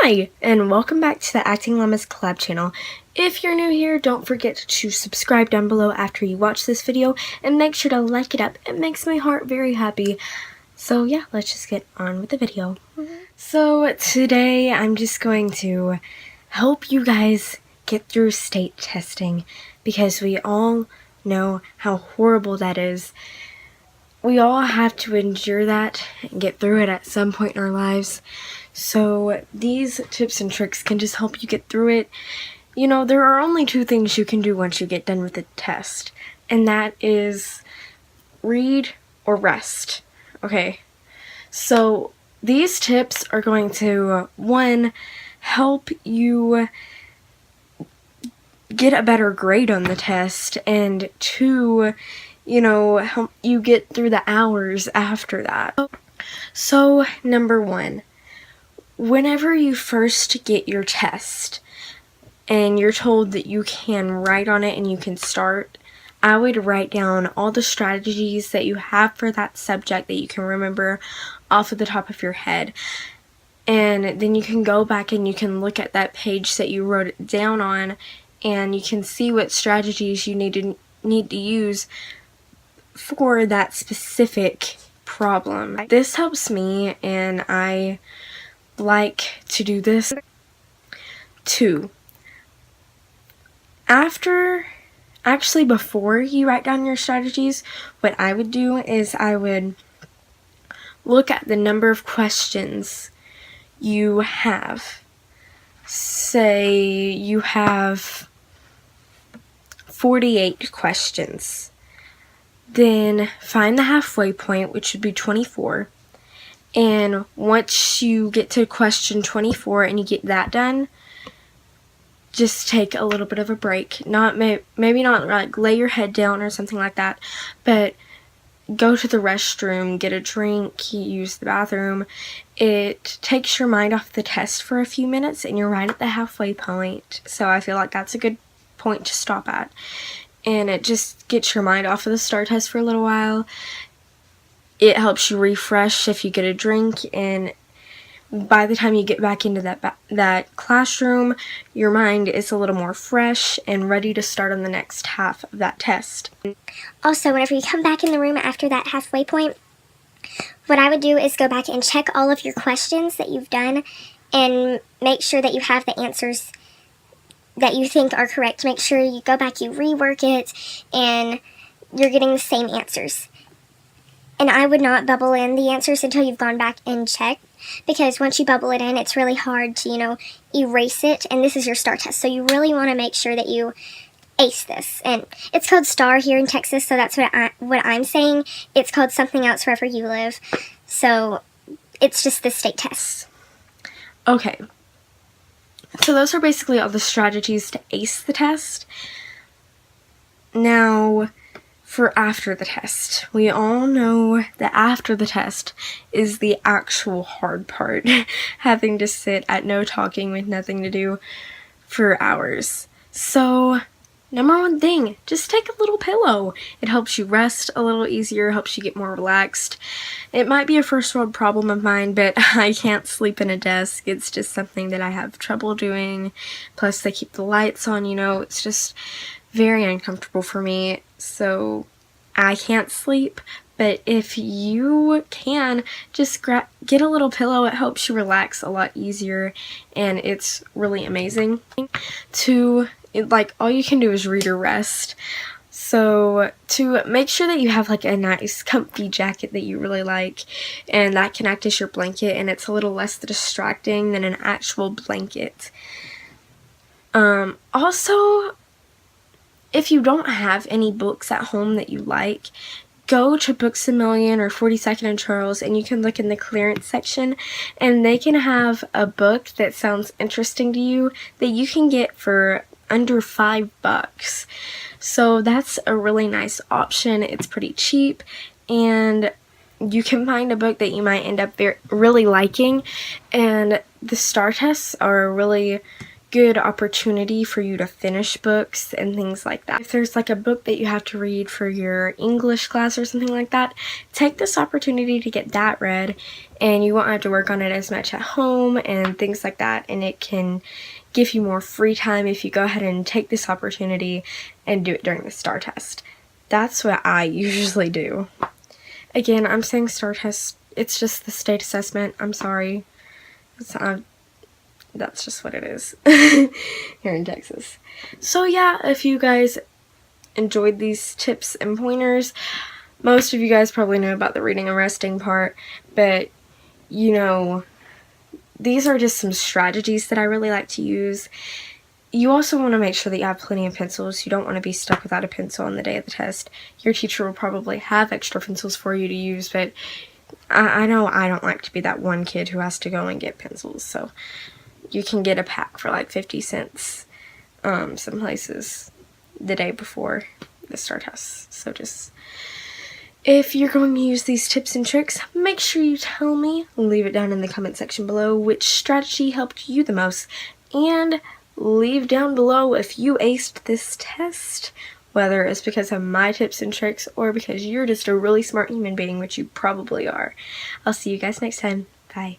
Hi, and welcome back to the Acting Llamas collab channel. If you're new here, don't forget to subscribe down below after you watch this video, and make sure to like it up. It makes my heart very happy. So yeah, let's just get on with the video. So today I'm just going to help you guys get through state testing, because we all know how horrible that is. We all have to endure that and get through it at some point in our lives. So these tips and tricks can just help you get through it. You know, there are only two things you can do once you get done with the test, and that is read or rest. Okay, so these tips are going to, one, help you get a better grade on the test, and two, you know, help you get through the hours after that. So, number one, whenever you first get your test and you're told that you can write on it and you can start, I would write down all the strategies that you have for that subject that you can remember off of the top of your head. And then you can go back and you can look at that page that you wrote it down on, and you can see what strategies you need to use for that specific problem. This helps me, and I like to do this. 2, before you write down your strategies, what I would do is I would look at the number of questions you have. Say you have 48 questions. Then find the halfway point, which would be 24. And once you get to question 24 and you get that done, just take a little bit of a break. Maybe not like lay your head down or something like that, but go to the restroom, get a drink, use the bathroom. It takes your mind off the test for a few minutes, and you're right at the halfway point. So I feel like that's a good point to stop at. And it just gets your mind off of the STAR test for a little while. It helps you refresh if you get a drink, and by the time you get back into that classroom, your mind is a little more fresh and ready to start on the next half of that test. Also, whenever you come back in the room after that halfway point, what I would do is go back and check all of your questions that you've done and make sure that you have the answers that you think are correct. Make sure you go back, you rework it, and you're getting the same answers. And I would not bubble in the answers until you've gone back and checked, because once you bubble it in, it's really hard to, erase it, and this is your STAR test. So you really want to make sure that you ace this. And it's called STAR here in Texas, so that's what I'm saying. It's called something else wherever you live. So it's just the state test. Okay. So those are basically all the strategies to ace the test. Now, for after the test. We all know that after the test is the actual hard part. Having to sit at no talking with nothing to do for hours. So, number one thing, just take a little pillow. It helps you rest a little easier, helps you get more relaxed. It might be a first world problem of mine, but I can't sleep in a desk. It's just something that I have trouble doing. Plus, they keep the lights on, it's just very uncomfortable for me. So I can't sleep. But if you can, just get a little pillow. It helps you relax a lot easier, and it's really amazing. 2, all you can do is read or rest. So to make sure that you have like a nice comfy jacket that you really like, and that can act as your blanket, and it's a little less distracting than an actual blanket. Also, if you don't have any books at home that you like, go to Books A Million or 42nd and Charles, and you can look in the clearance section, and they can have a book that sounds interesting to you that you can get for under $5. So that's a really nice option. It's pretty cheap, and you can find a book that you might end up really liking, and the STAR tests are a really good opportunity for you to finish books and things like that. If there's like a book that you have to read for your English class or something like that, take this opportunity to get that read, and you won't have to work on it as much at home and things like that, and it can give you more free time if you go ahead and take this opportunity and do it during the STAR test. That's what I usually do. Again, I'm saying STAR test, it's just the state assessment. I'm sorry. That's just what it is here in Texas. So yeah, if you guys enjoyed these tips and pointers, most of you guys probably know about the reading and resting part, but you know, these are just some strategies that I really like to use. You also want to make sure that you have plenty of pencils. You don't want to be stuck without a pencil on the day of the test. Your teacher will probably have extra pencils for you to use, but I know I don't like to be that one kid who has to go and get pencils, so you can get a pack for like 50 cents some places the day before the STAR test. So just, if you're going to use these tips and tricks, make sure you tell me. Leave it down in the comment section below which strategy helped you the most, and leave down below if you aced this test, whether it's because of my tips and tricks or because you're just a really smart human being, which you probably are. I'll see you guys next time. Bye.